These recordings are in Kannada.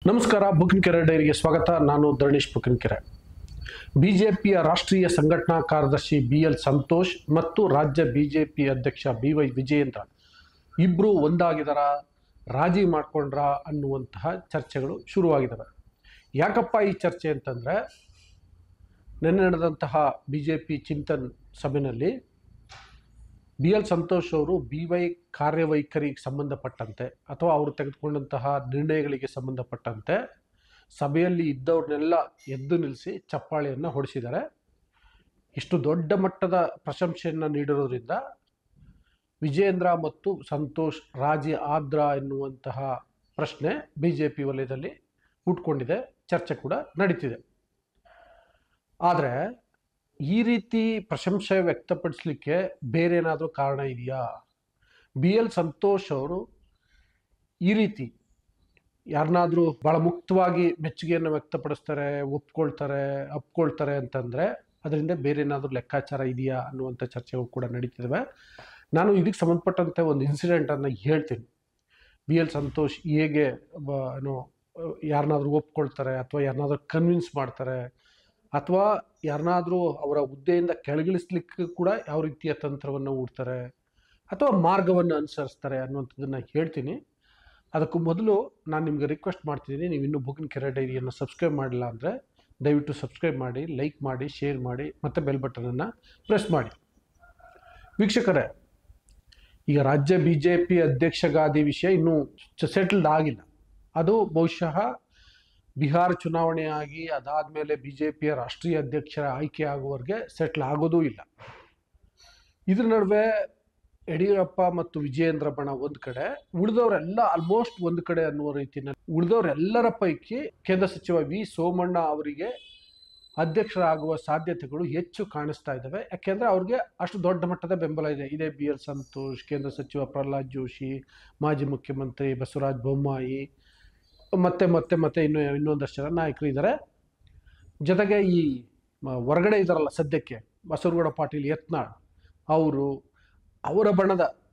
ನಮಸ್ಕಾರ. ಬುಕ್ಕಿನಕೆರೆ ಡೈರಿಗೆ ಸ್ವಾಗತ. ನಾನು ಧರಣೇಶ್ ಬುಕ್ಕಿನಕೆರೆ. ಬಿಜೆಪಿಯ ರಾಷ್ಟ್ರೀಯ ಸಂಘಟನಾ ಕಾರ್ಯದರ್ಶಿ BL ಸಂತೋಷ್ ಮತ್ತು ರಾಜ್ಯ ಬಿಜೆಪಿ ಅಧ್ಯಕ್ಷ BY ವಿಜಯೇಂದ್ರ ಇಬ್ಬರು ಒಂದಾಗಿದಾರ, ರಾಜಿ ಮಾಡ್ಕೊಂಡ್ರ ಅನ್ನುವಂತಹ ಚರ್ಚೆಗಳು ಶುರುವಾಗಿದ್ದಾವೆ. ಯಾಕಪ್ಪ ಈ ಚರ್ಚೆ ಅಂತಂದರೆ, ನಿನ್ನೆ ನಡೆದಂತಹ BJP ಚಿಂತನ್ ಸಭೆಯಲ್ಲಿ BL ಸಂತೋಷ್ ಅವರು BY ಕಾರ್ಯವೈಖರಿಗೆ ಸಂಬಂಧಪಟ್ಟಂತೆ ಅಥವಾ ಅವರು ತೆಗೆದುಕೊಂಡಂತಹ ನಿರ್ಣಯಗಳಿಗೆ ಸಂಬಂಧಪಟ್ಟಂತೆ ಸಭೆಯಲ್ಲಿ ಇದ್ದವ್ರನ್ನೆಲ್ಲ ಎದ್ದು ನಿಲ್ಲಿಸಿ ಚಪ್ಪಾಳೆಯನ್ನು ಹೊಡೆಸಿದ್ದಾರೆ. ಇಷ್ಟು ದೊಡ್ಡ ಮಟ್ಟದ ಪ್ರಶಂಸೆಯನ್ನು ನೀಡಿರೋದ್ರಿಂದ ವಿಜಯೇಂದ್ರ ಮತ್ತು ಸಂತೋಷ್ ರಾಜಿ ಆದ್ರ ಎನ್ನುವಂತಹ ಪ್ರಶ್ನೆ BJP ವಲಯದಲ್ಲಿ ಹುಟ್ಕೊಂಡಿದೆ. ಚರ್ಚೆ ಕೂಡ ನಡೀತಿದೆ. ಆದರೆ ಈ ರೀತಿ ಪ್ರಶಂಸೆ ವ್ಯಕ್ತಪಡಿಸಲಿಕ್ಕೆ ಬೇರೆ ಏನಾದರೂ ಕಾರಣ ಇದೆಯಾ? BL ಸಂತೋಷ್ ಅವರು ಈ ರೀತಿ ಯಾರನ್ನಾದರೂ ಭಾಳ ಮುಕ್ತವಾಗಿ ಮೆಚ್ಚುಗೆಯನ್ನು ವ್ಯಕ್ತಪಡಿಸ್ತಾರೆ, ಅಪ್ಕೊಳ್ತಾರೆ ಅಂತಂದರೆ ಅದರಿಂದ ಬೇರೆ ಏನಾದರೂ ಲೆಕ್ಕಾಚಾರ ಇದೆಯಾ ಅನ್ನುವಂಥ ಚರ್ಚೆಗಳು ಕೂಡ ನಡೀತಿದ್ದಾವೆ. ನಾನು ಇದಕ್ಕೆ ಸಂಬಂಧಪಟ್ಟಂತೆ ಒಂದು ಇನ್ಸಿಡೆಂಟನ್ನು ಹೇಳ್ತೀನಿ. BL ಸಂತೋಷ್ ಹೇಗೆ ಯಾರನ್ನಾದರೂ ಒಪ್ಕೊಳ್ತಾರೆ ಅಥವಾ ಯಾರನ್ನಾದ್ರೂ ಕನ್ವಿನ್ಸ್ ಮಾಡ್ತಾರೆ ಅಥವಾ ಯಾರನ್ನಾದರೂ ಅವರ ಹುದ್ದೆಯಿಂದ ಕೆಳಗಿಳಿಸ್ಲಿಕ್ಕೆ ಕೂಡ ಯಾವ ರೀತಿಯ ತಂತ್ರವನ್ನು ಹೂಡ್ತಾರೆ ಅಥವಾ ಮಾರ್ಗವನ್ನು ಅನುಸರಿಸ್ತಾರೆ ಅನ್ನುವಂಥದ್ದನ್ನು ಹೇಳ್ತೀನಿ. ಅದಕ್ಕೂ ಮೊದಲು ನಾನು ನಿಮಗೆ ರಿಕ್ವೆಸ್ಟ್ ಮಾಡ್ತಿದ್ದೀನಿ, ನೀವು ಇನ್ನೂ ಬುಕ್ಕಿನಕೆರೆ ಡೈರಿಯನ್ನು ಸಬ್ಸ್ಕ್ರೈಬ್ ಮಾಡಿಲ್ಲ ಅಂದರೆ ದಯವಿಟ್ಟು ಸಬ್ಸ್ಕ್ರೈಬ್ ಮಾಡಿ, ಲೈಕ್ ಮಾಡಿ, ಶೇರ್ ಮಾಡಿ ಮತ್ತು ಬೆಲ್ ಬಟನನ್ನು ಪ್ರೆಸ್ ಮಾಡಿ. ವೀಕ್ಷಕರೇ, ಈಗ ರಾಜ್ಯ BJP ಅಧ್ಯಕ್ಷಗಾದಿ ವಿಷಯ ಇನ್ನೂ ಸೆಟಲ್ಡ್ ಆಗಿಲ್ಲ. ಅದು ಬಹುಶಃ ಬಿಹಾರ ಚುನಾವಣೆಯಾಗಿ ಅದಾದಮೇಲೆ BJPಯ ರಾಷ್ಟ್ರೀಯ ಅಧ್ಯಕ್ಷರ ಆಯ್ಕೆ ಆಗುವವರೆಗೆ ಸೆಟ್ಲ್ ಆಗೋದೂ ಇಲ್ಲ. ಇದ್ರ ನಡುವೆ ಯಡಿಯೂರಪ್ಪ ಮತ್ತು ವಿಜಯೇಂದ್ರ ಬಣ ಒಂದು ಕಡೆ, ಉಳಿದವರೆಲ್ಲ ಆಲ್ಮೋಸ್ಟ್ ಒಂದು ಕಡೆ ಅನ್ನುವ ರೀತಿಯಲ್ಲಿ ಉಳಿದವರೆಲ್ಲರ ಪೈಕಿ ಕೇಂದ್ರ ಸಚಿವ V ಸೋಮಣ್ಣ ಅವರಿಗೆ ಅಧ್ಯಕ್ಷರಾಗುವ ಸಾಧ್ಯತೆಗಳು ಹೆಚ್ಚು ಕಾಣಿಸ್ತಾ ಇದ್ದಾವೆ. ಯಾಕೆಂದರೆ ಅವ್ರಿಗೆ ಅಷ್ಟು ದೊಡ್ಡ ಮಟ್ಟದ ಬೆಂಬಲ ಇದೆ. ಇದೇ BL ಸಂತೋಷ್, ಕೇಂದ್ರ ಸಚಿವ ಪ್ರಹ್ಲಾದ್ ಜೋಶಿ, ಮಾಜಿ ಮುಖ್ಯಮಂತ್ರಿ ಬಸವರಾಜ ಬೊಮ್ಮಾಯಿ ಮತ್ತೆ ಇನ್ನೊಂದಷ್ಟು ಜನ ನಾಯಕರು ಇದ್ದಾರೆ. ಜೊತೆಗೆ ಈ ಹೊರಗಡೆ ಇದ್ದಾರಲ್ಲ ಸದ್ಯಕ್ಕೆ, ಬಸವನಗೌಡ ಪಾಟೀಲ್ ಯತ್ನಾಳ್ ಅವರ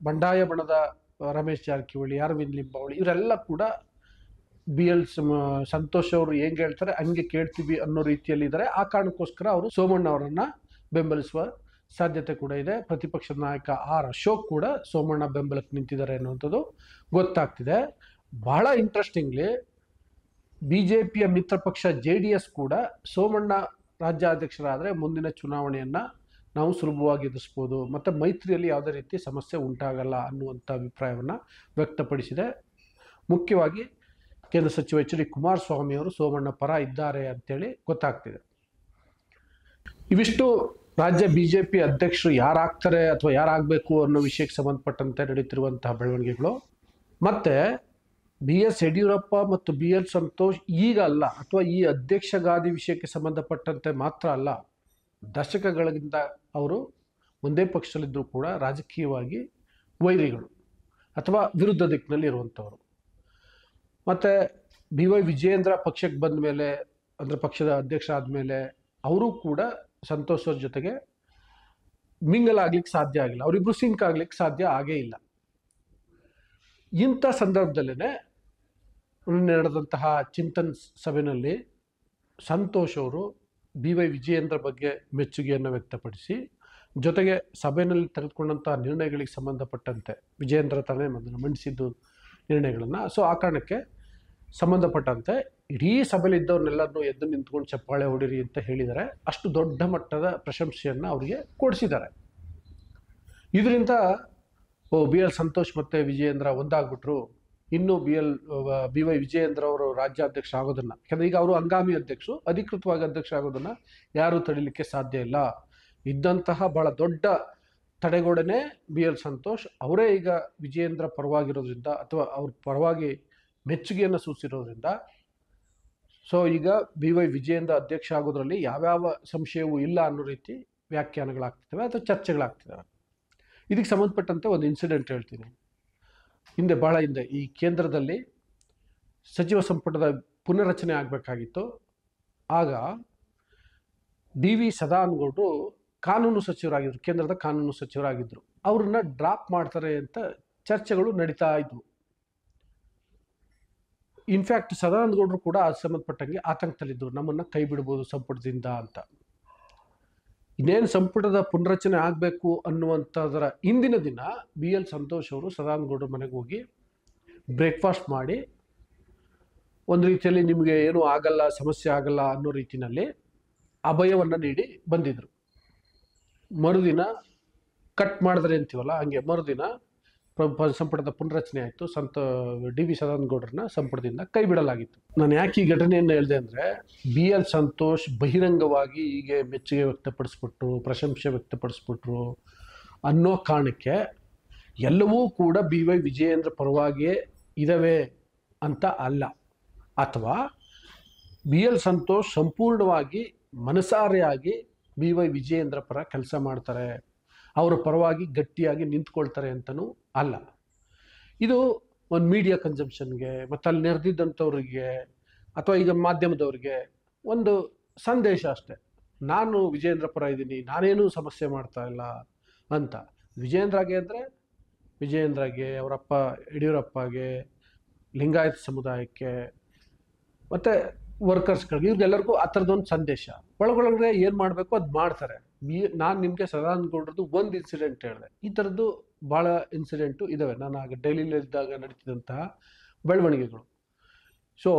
ಬಂಡಾಯ ಬಣದ ರಮೇಶ್ ಜಾರಕಿಹೊಳಿ, ಅರವಿಂದ್ ಲಿಂಬಾವಳಿ ಇವರೆಲ್ಲ ಕೂಡ BL ಸಂತೋಷ್ ಅವರು ಹೆಂಗೆ ಹೇಳ್ತಾರೆ ಹಂಗೆ ಕೇಳ್ತೀವಿ ಅನ್ನೋ ರೀತಿಯಲ್ಲಿ ಇದ್ದಾರೆ. ಆ ಕಾರಣಕ್ಕೋಸ್ಕರ ಅವರು ಸೋಮಣ್ಣ ಅವರನ್ನು ಬೆಂಬಲಿಸುವ ಸಾಧ್ಯತೆ ಕೂಡ ಇದೆ. ಪ್ರತಿಪಕ್ಷದ ನಾಯಕ R ಅಶೋಕ್ ಕೂಡ ಸೋಮಣ್ಣ ಬೆಂಬಲಕ್ಕೆ ನಿಂತಿದ್ದಾರೆ ಅನ್ನುವಂಥದ್ದು ಗೊತ್ತಾಗ್ತಿದೆ. ಬಹಳ ಇಂಟ್ರೆಸ್ಟಿಂಗ್ಲಿ BJPಯ ಮಿತ್ರ ಪಕ್ಷ JDS ಕೂಡ ಸೋಮಣ್ಣ ರಾಜ್ಯಾಧ್ಯಕ್ಷರಾದರೆ ಮುಂದಿನ ಚುನಾವಣೆಯನ್ನು ನಾವು ಸುಲಭವಾಗಿ ಎದುರಿಸ್ಬೋದು ಮತ್ತು ಮೈತ್ರಿಯಲ್ಲಿ ಯಾವುದೇ ರೀತಿ ಸಮಸ್ಯೆ ಉಂಟಾಗಲ್ಲ ಅನ್ನುವಂಥ ಅಭಿಪ್ರಾಯವನ್ನು ವ್ಯಕ್ತಪಡಿಸಿದೆ. ಮುಖ್ಯವಾಗಿ ಕೇಂದ್ರ ಸಚಿವ HD ಕುಮಾರಸ್ವಾಮಿ ಅವರು ಸೋಮಣ್ಣ ಪರ ಇದ್ದಾರೆ ಅಂತೇಳಿ ಗೊತ್ತಾಗ್ತಿದೆ. ಇವಿಷ್ಟು ರಾಜ್ಯ BJP ಅಧ್ಯಕ್ಷರು ಯಾರಾಗ್ತಾರೆ ಅಥವಾ ಯಾರಾಗಬೇಕು ಅನ್ನೋ ವಿಷಯಕ್ಕೆ ಸಂಬಂಧಪಟ್ಟಂತೆ ನಡೀತಿರುವಂತಹ ಬೆಳವಣಿಗೆಗಳು. ಮತ್ತು BS ಯಡಿಯೂರಪ್ಪ ಮತ್ತು BL ಸಂತೋಷ್ ಈಗ ಅಲ್ಲ, ಅಥವಾ ಈ ಅಧ್ಯಕ್ಷಗಾದಿ ವಿಷಯಕ್ಕೆ ಸಂಬಂಧಪಟ್ಟಂತೆ ಮಾತ್ರ ಅಲ್ಲ, ದಶಕಗಳಿಂದ ಅವರು ಒಂದೇ ಪಕ್ಷದಲ್ಲಿದ್ದರೂ ಕೂಡ ರಾಜಕೀಯವಾಗಿ ವೈರಿಗಳು ಅಥವಾ ವಿರುದ್ಧ ದಿಕ್ಕಿನಲ್ಲಿ ಇರುವಂಥವರು. ಮತ್ತು BY ವಿಜಯೇಂದ್ರ ಪಕ್ಷಕ್ಕೆ ಬಂದ ಮೇಲೆ, ಅಂದರೆ ಪಕ್ಷದ ಅಧ್ಯಕ್ಷ ಆದಮೇಲೆ ಅವರು ಕೂಡ ಸಂತೋಷ್ ಅವ್ರ ಜೊತೆಗೆ ಮಿಂಗಲ್ ಆಗ್ಲಿಕ್ಕೆ ಸಾಧ್ಯ ಆಗಿಲ್ಲ, ಅವರಿಬ್ಬರು ಸಿಂಕ್ ಆಗ್ಲಿಕ್ಕೆ ಸಾಧ್ಯ ಆಗೇ ಇಲ್ಲ. ಇಂಥ ಸಂದರ್ಭದಲ್ಲೇ ನಡೆದಂತಹ ಚಿಂತನ್ ಸಭೆಯಲ್ಲಿ ಸಂತೋಷ್ ಅವರು BY ವಿಜಯೇಂದ್ರ ಬಗ್ಗೆ ಮೆಚ್ಚುಗೆಯನ್ನು ವ್ಯಕ್ತಪಡಿಸಿ, ಜೊತೆಗೆ ಸಭೆಯಲ್ಲಿ ತೆಗೆದುಕೊಂಡಂತಹ ನಿರ್ಣಯಗಳಿಗೆ ಸಂಬಂಧಪಟ್ಟಂತೆ ವಿಜಯೇಂದ್ರ ತಾನೇ ಮಂಡಿಸಿದ್ದು ನಿರ್ಣಯಗಳನ್ನು, ಸೊ ಆ ಕಾರಣಕ್ಕೆ ಸಂಬಂಧಪಟ್ಟಂತೆ ಇಡೀ ಸಭೆಯಲ್ಲಿ ಇದ್ದವ್ರನ್ನೆಲ್ಲರನ್ನೂ ಎದ್ದು ನಿಂತ್ಕೊಂಡು ಚಪ್ಪಾಳೆ ಹೊಡಿರಿ ಅಂತ ಹೇಳಿದ್ದಾರೆ. ಅಷ್ಟು ದೊಡ್ಡ ಮಟ್ಟದ ಪ್ರಶಂಸೆಯನ್ನು ಅವರಿಗೆ ಕೊಡಿಸಿದ್ದಾರೆ. ಇದರಿಂದ BL ಸಂತೋಷ್ ಮತ್ತು ವಿಜಯೇಂದ್ರ ಒಂದಾಗ್ಬಿಟ್ರು. ಇನ್ನು BY ವಿಜಯೇಂದ್ರ ಅವರು ರಾಜ್ಯಾಧ್ಯಕ್ಷ ಆಗೋದನ್ನು, ಯಾಕಂದರೆ ಈಗ ಅವರು ಹಂಗಾಮಿ ಅಧ್ಯಕ್ಷರು, ಅಧಿಕೃತವಾಗಿ ಅಧ್ಯಕ್ಷ ಆಗೋದನ್ನು ಯಾರೂ ತಡೀಲಿಕ್ಕೆ ಸಾಧ್ಯ ಇಲ್ಲ. ಇದ್ದಂತಹ ಬಹಳ ದೊಡ್ಡ ತಡೆಗೋಡೆನೇ BL ಸಂತೋಷ್ ಅವರೇ ಈಗ ವಿಜಯೇಂದ್ರ ಪರವಾಗಿರೋದ್ರಿಂದ ಅಥವಾ ಅವ್ರ ಪರವಾಗಿ ಮೆಚ್ಚುಗೆಯನ್ನು ಸೂಚಿಸಿರೋದ್ರಿಂದ, ಸೊ ಈಗ BY ವಿಜಯೇಂದ್ರ ಅಧ್ಯಕ್ಷ ಆಗೋದ್ರಲ್ಲಿ ಯಾವ್ಯಾವ ಸಂಶಯವೂ ಇಲ್ಲ ಅನ್ನೋ ರೀತಿ ವ್ಯಾಖ್ಯಾನಗಳಾಗ್ತಿದ್ದಾವೆ ಅಥವಾ ಚರ್ಚೆಗಳಾಗ್ತಿದ್ದಾವೆ. ಇದಕ್ಕೆ ಸಂಬಂಧಪಟ್ಟಂತೆ ಒಂದು ಇನ್ಸಿಡೆಂಟ್ ಹೇಳ್ತೀನಿ. ಬಹಳ ಹಿಂದೆ ಈ ಕೇಂದ್ರದಲ್ಲಿ ಸಚಿವ ಸಂಪುಟದ ಪುನರ್ರಚನೆ ಆಗಬೇಕಾಗಿತ್ತು. ಆಗ DV ಸದಾನಗೌಡರು ಕಾನೂನು ಸಚಿವರಾಗಿದ್ದರು, ಕೇಂದ್ರದ ಕಾನೂನು ಸಚಿವರಾಗಿದ್ದರು. ಅವ್ರನ್ನ ಡ್ರಾಪ್ ಮಾಡ್ತಾರೆ ಅಂತ ಚರ್ಚೆಗಳು ನಡೀತಾ ಇದ್ವು. ಇನ್ಫ್ಯಾಕ್ಟ್ ಸದಾನಂದ ಗೌಡರು ಕೂಡ ಅದು ಸಂಬಂಧಪಟ್ಟಂಗೆ ಆತಂಕದಲ್ಲಿದ್ದರು, ನಮ್ಮನ್ನು ಕೈ ಬಿಡ್ಬೋದು ಸಂಪುಟದಿಂದ ಅಂತ. ಇನ್ನೇನು ಸಂಪುಟದ ಪುನರಚನೆ ಆಗಬೇಕು ಅನ್ನುವಂಥದ್ರ ಹಿಂದಿನ ದಿನ ಬಿ ಎಲ್ ಸಂತೋಷ್ ಅವರು ಸದಾನಂದ ಗೌಡರ ಮನೆಗೆ ಹೋಗಿ ಬ್ರೇಕ್ಫಾಸ್ಟ್ ಮಾಡಿ ಒಂದು ರೀತಿಯಲ್ಲಿ ನಿಮಗೆ ಏನೂ ಆಗಲ್ಲ, ಸಮಸ್ಯೆ ಆಗಲ್ಲ ಅನ್ನೋ ರೀತಿಯಲ್ಲಿ ಅಭಯವನ್ನು ನೀಡಿ ಬಂದಿದ್ರು. ಮರುದಿನ ಕಟ್ ಮಾಡಿದ್ರೆ ಅಂತೀವಲ್ಲ ಹಂಗೆ ಮರುದಿನ ಸಂಪುಟದ ಪುನರಚನೆ ಆಯಿತು. ಡಿ ವಿ ಸದಾನಂದ ಗೌಡರನ್ನ ಸಂಪುಟದಿಂದ ಕೈ ಬಿಡಲಾಗಿತ್ತು. ನಾನು ಯಾಕೆ ಈ ಘಟನೆಯನ್ನು ಹೇಳಿದೆ ಅಂದರೆ, ಬಿ ಎಲ್ ಸಂತೋಷ್ ಬಹಿರಂಗವಾಗಿ ಹೀಗೆ ಮೆಚ್ಚುಗೆ ವ್ಯಕ್ತಪಡಿಸ್ಬಿಟ್ರು, ಪ್ರಶಂಸೆ ವ್ಯಕ್ತಪಡಿಸ್ಬಿಟ್ರು ಅನ್ನೋ ಕಾರಣಕ್ಕೆ ಎಲ್ಲವೂ ಕೂಡ ಬಿ ವೈ ವಿಜಯೇಂದ್ರ ಪರವಾಗಿಯೇ ಇದ್ದಾವೆ ಅಂತ ಅಲ್ಲ, ಅಥವಾ ಬಿ ಎಲ್ ಸಂತೋಷ್ ಸಂಪೂರ್ಣವಾಗಿ ಮನಸಾರೆಯಾಗಿ ಬಿ ವೈ ವಿಜಯೇಂದ್ರ ಪರ ಕೆಲಸ ಮಾಡ್ತಾರೆ, ಅವರ ಪರವಾಗಿ ಗಟ್ಟಿಯಾಗಿ ನಿಂತ್ಕೊಳ್ತಾರೆ ಅಂತಲೂ ಅಲ್ಲ. ಇದು ಒಂದು ಮೀಡಿಯಾ ಕನ್ಸಂಪ್ಷನ್ಗೆ ಮತ್ತು ಅಲ್ಲಿ ನೆರೆದಿದ್ದಂಥವ್ರಿಗೆ ಅಥವಾ ಈಗ ಮಾಧ್ಯಮದವ್ರಿಗೆ ಒಂದು ಸಂದೇಶ ಅಷ್ಟೆ, ನಾನು ವಿಜಯೇಂದ್ರ ಪರ ಇದ್ದೀನಿ, ನಾನೇನೂ ಸಮಸ್ಯೆ ಮಾಡ್ತಾ ಇಲ್ಲ ಅಂತ. ವಿಜಯೇಂದ್ರಗೆ ಅಂದರೆ ವಿಜಯೇಂದ್ರಗೆ, ಅವರಪ್ಪ ಯಡಿಯೂರಪ್ಪಗೆ, ಲಿಂಗಾಯತ ಸಮುದಾಯಕ್ಕೆ ಮತ್ತು ವರ್ಕರ್ಸ್ಗಳಿಗೆ, ಇವ್ರಿಗೆಲ್ಲರಿಗೂ ಆ ಥರದೊಂದು ಸಂದೇಶ. ಒಳಗೊಳಗಡೆ ಏನು ಮಾಡಬೇಕು ಅದು ಮಾಡ್ತಾರೆ. ನಾನು ನಿಮಗೆ ಸದಾನಂದ ಗೌಡ್ರದ್ದು ಒಂದು ಇನ್ಸಿಡೆಂಟ್ ಹೇಳಿದೆ, ಈ ಥರದ್ದು ಭಾಳ ಇನ್ಸಿಡೆಂಟು ಇದ್ದಾವೆ. ನಾನು ಆಗ ಡೈಲಿಯಲ್ಲಿದ್ದಾಗ ನಡೀತಿದ್ದಂತಹ ಬೆಳವಣಿಗೆಗಳು. ಸೊ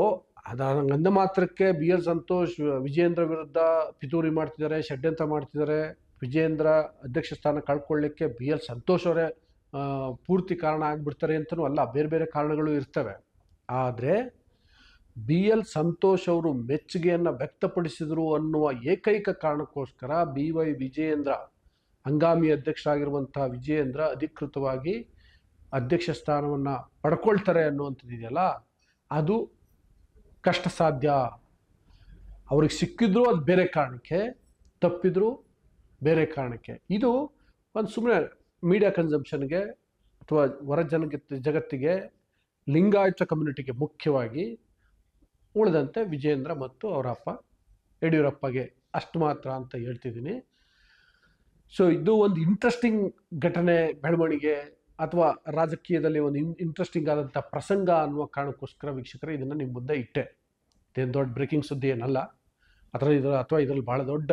ಅಂದ ಮಾತ್ರಕ್ಕೆ ಬಿ ಎಲ್ ಸಂತೋಷ್ ವಿಜಯೇಂದ್ರ ವಿರುದ್ಧ ಪಿತೂರಿ ಮಾಡ್ತಿದ್ದಾರೆ, ಷಡ್ಯಂತ್ರ ಮಾಡ್ತಿದ್ದಾರೆ, ವಿಜಯೇಂದ್ರ ಅಧ್ಯಕ್ಷ ಸ್ಥಾನ ಕಳ್ಕೊಳ್ಳಿಕ್ಕೆ ಬಿ ಎಲ್ ಸಂತೋಷ್ ಅವರೇ ಪೂರ್ತಿ ಕಾರಣ ಆಗಿಬಿಡ್ತಾರೆ ಅಂತಲೂ ಅಲ್ಲ, ಬೇರೆ ಬೇರೆ ಕಾರಣಗಳು ಇರ್ತವೆ. ಆದರೆ ಬಿ ಎಲ್ ಸಂತೋಷ್ ಅವರು ಮೆಚ್ಚುಗೆಯನ್ನು ವ್ಯಕ್ತಪಡಿಸಿದರು ಅನ್ನುವ ಏಕೈಕ ಕಾರಣಕ್ಕೋಸ್ಕರ ಬಿ ವೈ ವಿಜಯೇಂದ್ರ, ಹಂಗಾಮಿ ಅಧ್ಯಕ್ಷರಾಗಿರುವಂತಹ ವಿಜಯೇಂದ್ರ ಅಧಿಕೃತವಾಗಿ ಅಧ್ಯಕ್ಷ ಸ್ಥಾನವನ್ನು ಪಡ್ಕೊಳ್ತಾರೆ ಅನ್ನುವಂಥದ್ದಿದೆಯಲ್ಲ, ಅದು ಕಷ್ಟ ಸಾಧ್ಯ. ಅವ್ರಿಗೆ ಸಿಕ್ಕಿದ್ರು ಅದು ಬೇರೆ ಕಾರಣಕ್ಕೆ, ತಪ್ಪಿದ್ರು ಬೇರೆ ಕಾರಣಕ್ಕೆ. ಇದು ಒಂದು ಸುಮ್ಮನೆ ಮೀಡಿಯಾ ಕನ್ಸಂಪ್ಷನ್ಗೆ ಅಥವಾ ಹೊರ ಜಗತ್ತಿಗೆ, ಲಿಂಗಾಯತ ಕಮ್ಯುನಿಟಿಗೆ ಮುಖ್ಯವಾಗಿ ಉಳಿದಂತೆ ವಿಜಯೇಂದ್ರ ಮತ್ತು ಅವರ ಅಪ್ಪ ಯಡಿಯೂರಪ್ಪಗೆ ಅಷ್ಟು ಮಾತ್ರ ಅಂತ ಹೇಳ್ತಿದ್ದೀನಿ. ಸೊ ಇದು ಒಂದು ಇಂಟ್ರೆಸ್ಟಿಂಗ್ ಘಟನೆ, ಬೆಳವಣಿಗೆ ಅಥವಾ ರಾಜಕೀಯದಲ್ಲಿ ಒಂದು ಇಂಟ್ರೆಸ್ಟಿಂಗ್ ಆದಂಥ ಪ್ರಸಂಗ ಅನ್ನುವ ಕಾರಣಕ್ಕೋಸ್ಕರ ವೀಕ್ಷಕರೇ ಇದನ್ನು ನಿಮ್ಮ ಮುಂದೆ ಇಟ್ಟೆ. ಇದೇನು ದೊಡ್ಡ ಬ್ರೇಕಿಂಗ್ ಸುದ್ದಿ ಏನಲ್ಲ, ಅಥವಾ ಇದರಲ್ಲಿ ಭಾಳ ದೊಡ್ಡ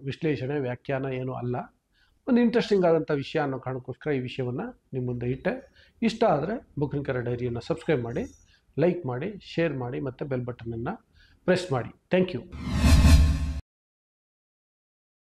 ವಿಶ್ಲೇಷಣೆ ವ್ಯಾಖ್ಯಾನ ಏನೂ ಅಲ್ಲ, ಒಂದು ಇಂಟ್ರೆಸ್ಟಿಂಗ್ ಆದಂಥ ವಿಷಯ ಅನ್ನೋ ಕಾರಣಕ್ಕೋಸ್ಕರ ಈ ವಿಷಯವನ್ನು ನಿಮ್ಮ ಮುಂದೆ ಇಟ್ಟೆ. ಇಷ್ಟ ಆದರೆ ಬುಕ್ಕಿಂಗ್ ಡೈರಿಯನ್ನು ಸಬ್ಸ್ಕ್ರೈಬ್ ಮಾಡಿ, ಲೈಕ್ ಮಾಡಿ, ಶೇರ್ ಮಾಡಿ ಮತ್ತು ಬೆಲ್ ಬಟನನ್ನು ಪ್ರೆಸ್ ಮಾಡಿ. Thank you.